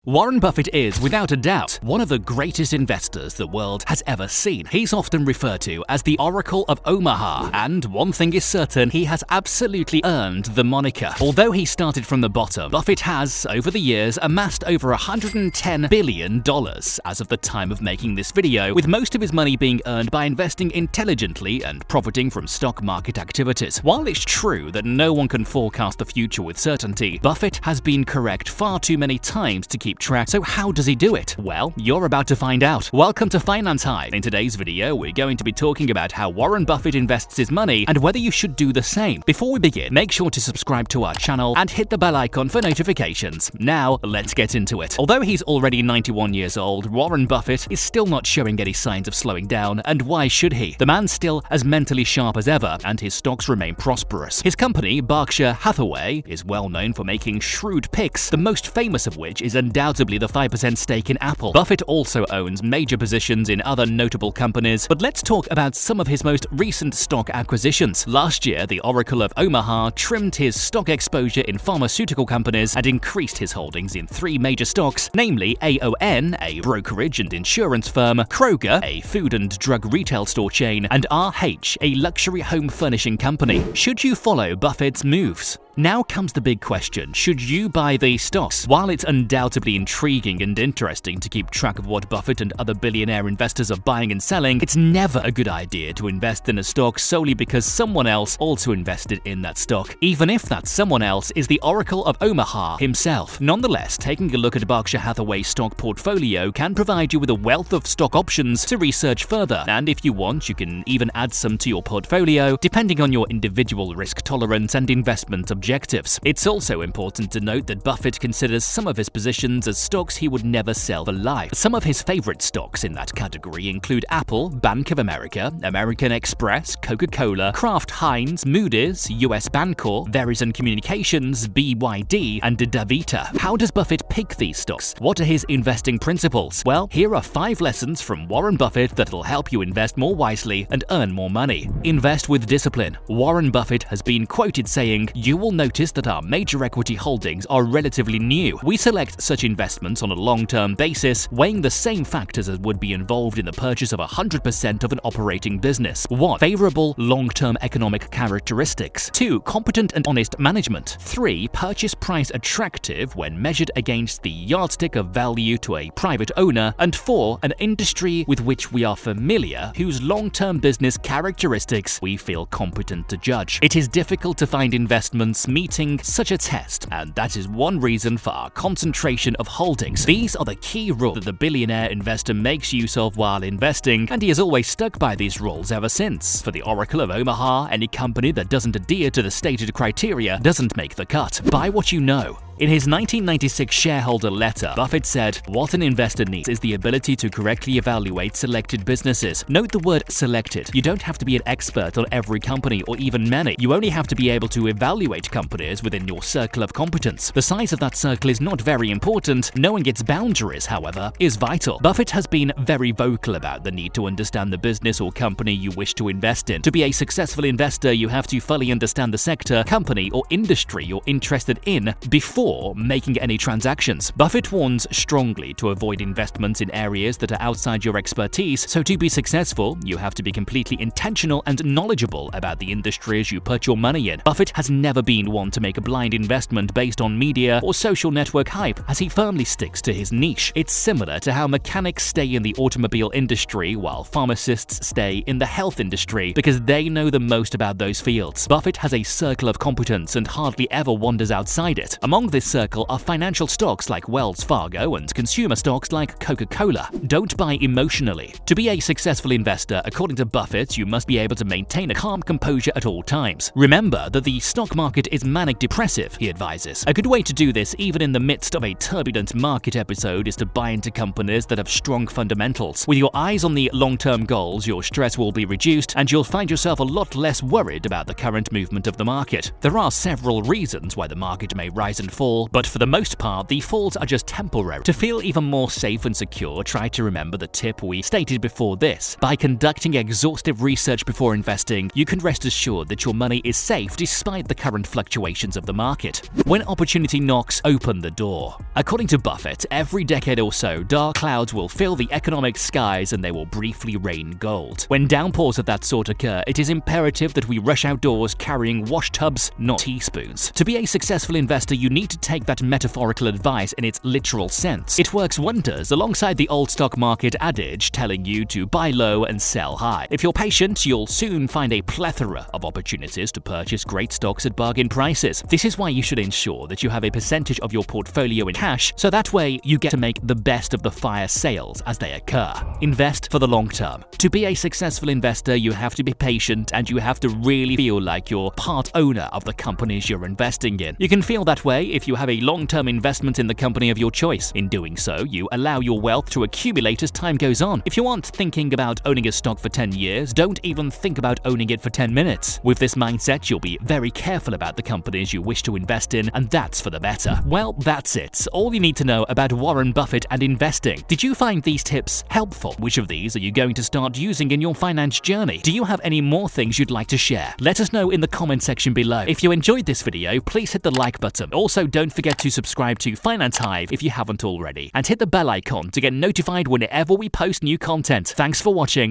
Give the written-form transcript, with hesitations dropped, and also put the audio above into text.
Warren Buffett is, without a doubt, one of the greatest investors the world has ever seen. He's often referred to as the Oracle of Omaha, and one thing is certain, he has absolutely earned the moniker. Although he started from the bottom, Buffett has, over the years, amassed over $110 billion as of the time of making this video, with most of his money being earned by investing intelligently and profiting from stock market activities. While it's true that no one can forecast the future with certainty, Buffett has been correct far too many times to keep track. So how does he do it? Well, you're about to find out. Welcome to Finance Hive. In today's video, we're going to be talking about how Warren Buffett invests his money and whether you should do the same. Before we begin, make sure to subscribe to our channel and hit the bell icon for notifications. Now, let's get into it. Although he's already 91 years old, Warren Buffett is still not showing any signs of slowing down, and why should he? The man's still as mentally sharp as ever, and his stocks remain prosperous. His company, Berkshire Hathaway, is well known for making shrewd picks, the most famous of which is undoubtedly the 5% stake in Apple. Buffett also owns major positions in other notable companies, but let's talk about some of his most recent stock acquisitions. Last year, the Oracle of Omaha trimmed his stock exposure in pharmaceutical companies and increased his holdings in three major stocks, namely AON, a brokerage and insurance firm, Kroger, a food and drug retail store chain, and RH, a luxury home furnishing company. Should you follow Buffett's moves? Now comes the big question, should you buy these stocks? While it's undoubtedly intriguing and interesting to keep track of what Buffett and other billionaire investors are buying and selling, it's never a good idea to invest in a stock solely because someone else also invested in that stock, even if that someone else is the Oracle of Omaha himself. Nonetheless, taking a look at Berkshire Hathaway's stock portfolio can provide you with a wealth of stock options to research further, and if you want, you can even add some to your portfolio, depending on your individual risk tolerance and investment objectives. It's also important to note that Buffett considers some of his positions as stocks he would never sell for life. Some of his favorite stocks in that category include Apple, Bank of America, American Express, Coca-Cola, Kraft Heinz, Moody's, US Bancorp, Verizon Communications, BYD, and DaVita. How does Buffett pick these stocks? What are his investing principles? Well, here are 5 lessons from Warren Buffett that'll help you invest more wisely and earn more money. Invest with discipline. Warren Buffett has been quoted saying, "You will notice that our major equity holdings are relatively new. We select such investments on a long-term basis, weighing the same factors as would be involved in the purchase of 100% of an operating business. 1. Favorable long-term economic characteristics. 2. Competent and honest management. 3. Purchase price attractive when measured against the yardstick of value to a private owner. And 4. An industry with which we are familiar, whose long-term business characteristics we feel competent to judge." It is difficult to find investments meeting such a test, and that is one reason for our concentration of holdings. These are the key rules that the billionaire investor makes use of while investing, and he has always stuck by these rules ever since. For the Oracle of Omaha, any company that doesn't adhere to the stated criteria doesn't make the cut. Buy what you know. In his 1996 shareholder letter, Buffett said, "What an investor needs is the ability to correctly evaluate selected businesses." Note the word selected. You don't have to be an expert on every company or even many. You only have to be able to evaluate companies within your circle of competence. The size of that circle is not very important. Knowing its boundaries, however, is vital. Buffett has been very vocal about the need to understand the business or company you wish to invest in. To be a successful investor, you have to fully understand the sector, company, or industry you're interested in before making any transactions. Buffett warns strongly to avoid investments in areas that are outside your expertise, so to be successful, you have to be completely intentional and knowledgeable about the industries you put your money in. Buffett has never been one to make a blind investment based on media or social network hype, as he firmly sticks to his niche. It's similar to how mechanics stay in the automobile industry while pharmacists stay in the health industry, because they know the most about those fields. Buffett has a circle of competence and hardly ever wanders outside it. Among this circle are financial stocks like Wells Fargo and consumer stocks like Coca-Cola. Don't buy emotionally. To be a successful investor, according to Buffett, you must be able to maintain a calm composure at all times. Remember that the stock market is manic-depressive, he advises. A good way to do this, even in the midst of a turbulent market episode, is to buy into companies that have strong fundamentals. With your eyes on the long-term goals, your stress will be reduced and you'll find yourself a lot less worried about the current movement of the market. There are several reasons why the market may rise and fall, fall, but for the most part, the falls are just temporary. To feel even more safe and secure, try to remember the tip we stated before this. By conducting exhaustive research before investing, you can rest assured that your money is safe despite the current fluctuations of the market. When opportunity knocks, open the door. According to Buffett, every decade or so, dark clouds will fill the economic skies and they will briefly rain gold. When downpours of that sort occur, it is imperative that we rush outdoors carrying wash tubs, not teaspoons. To be a successful investor, you need to take that metaphorical advice in its literal sense. It works wonders alongside the old stock market adage telling you to buy low and sell high. If you're patient, you'll soon find a plethora of opportunities to purchase great stocks at bargain prices. This is why you should ensure that you have a percentage of your portfolio in cash, so that way you get to make the best of the fire sales as they occur. Invest for the long term. To be a successful investor, you have to be patient and you have to really feel like you're part owner of the companies you're investing in. You can feel that way if you have a long-term investment in the company of your choice. In doing so, you allow your wealth to accumulate as time goes on. If you aren't thinking about owning a stock for 10 years, don't even think about owning it for 10 minutes. With this mindset, you'll be very careful about the companies you wish to invest in, and that's for the better. Well, that's it. All you need to know about Warren Buffett and investing. Did you find these tips helpful? Which of these are you going to start using in your finance journey? Do you have any more things you'd like to share? Let us know in the comment section below. If you enjoyed this video, please hit the like button. Also, don't forget to subscribe to Finance Hive if you haven't already, and hit the bell icon to get notified whenever we post new content. Thanks for watching.